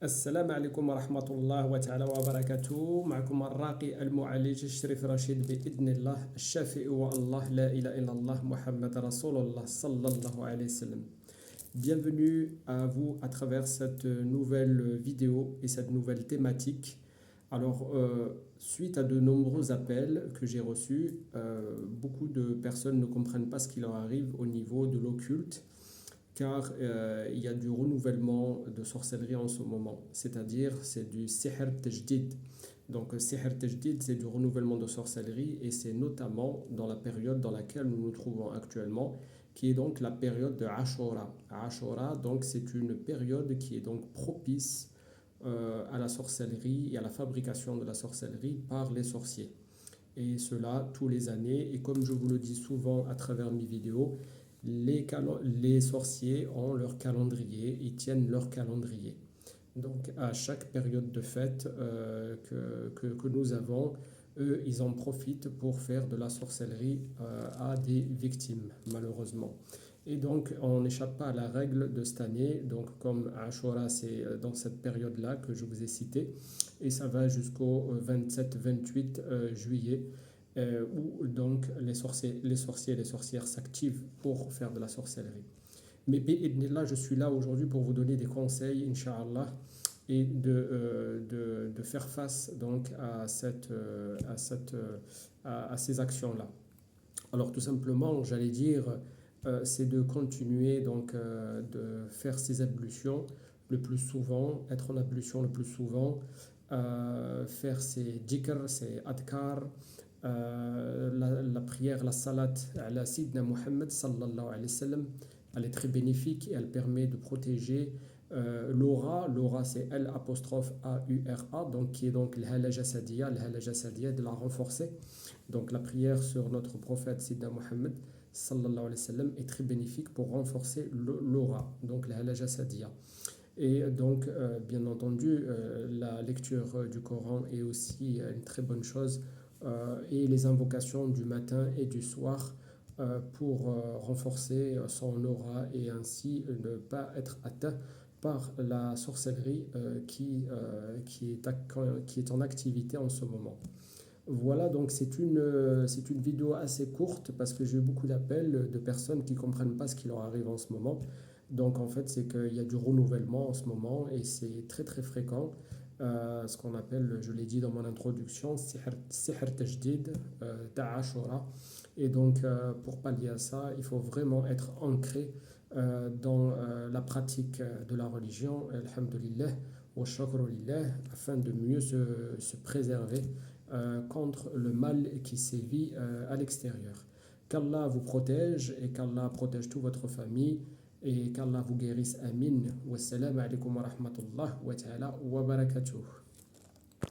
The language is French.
السلام عليكم ورحمة الله وتعالى وبركاته. معكم الراقي المعالج الشريف رشيد بإذن الله. الشافئ والله لا إله إلا الله محمد رسول الله صلى الله عليه وسلم. Bienvenue à vous à travers cette nouvelle vidéo et cette nouvelle thématique. Alors, suite à de nombreux appels que j'ai reçus, beaucoup de personnes ne comprennent pas ce qui leur arrive au niveau de l'occulte, car il y a du renouvellement de sorcellerie en ce moment, c'est-à-dire c'est du sihr tajdid. Donc sihr tajdid, c'est du renouvellement de sorcellerie et c'est notamment dans la période dans laquelle nous nous trouvons actuellement, qui est donc la période de Ashura. Ashura, donc c'est une période qui est donc propice à la sorcellerie et à la fabrication de la sorcellerie par les sorciers. Et cela tous les années, et comme je vous le dis souvent à travers mes vidéos, les sorciers ont leur calendrier, ils tiennent leur calendrier. Donc à chaque période de fête que nous avons, eux, ils en profitent pour faire de la sorcellerie à des victimes, malheureusement. Et donc on n'échappe pas à la règle de cette année. Donc comme Ashura, c'est dans cette période-là que je vous ai cité, et ça va jusqu'au 27-28 juillet. Où donc les sorciers et les sorcières s'activent pour faire de la sorcellerie. Mais là, je suis là aujourd'hui pour vous donner des conseils, Inch'Allah, et de faire face donc à ces actions-là. Alors tout simplement, j'allais dire, c'est de continuer donc de faire ces ablutions le plus souvent, être en ablution le plus souvent, faire ces dhikr, ces adkar, la prière, la salat à la Sidna Muhammad sallallahu alayhi wa sallam, elle est très bénéfique et elle permet de protéger l'aura. L'aura, c'est L''A', donc qui est donc l'hala jasadiya, de la renforcer. Donc la prière sur notre prophète Sidna Muhammad sallallahu alayhi wa sallam est très bénéfique pour renforcer l'aura, donc l'hala jasadiya. Et donc, bien entendu, la lecture du Coran est aussi une très bonne chose, et les invocations du matin et du soir pour renforcer son aura et ainsi ne pas être atteint par la sorcellerie qui est en activité en ce moment. Voilà, donc c'est une vidéo assez courte parce que j'ai eu beaucoup d'appels de personnes qui ne comprennent pas ce qui leur arrive en ce moment. Donc en fait, c'est qu'il y a du renouvellement en ce moment et c'est très très fréquent. Ce qu'on appelle, je l'ai dit dans mon introduction, sihr tajdid, ta'ashura. Et donc pour pallier à ça, il faut vraiment être ancré dans la pratique de la religion, alhamdulillah, wa shukru lillah, afin de mieux se préserver contre le mal qui sévit à l'extérieur. Qu'Allah vous protège et qu'Allah protège toute votre famille et qu'Allah vous guérisse. Amin. Wassalamu alaikum wa rahmatullah wa ta'ala wa barakatuh.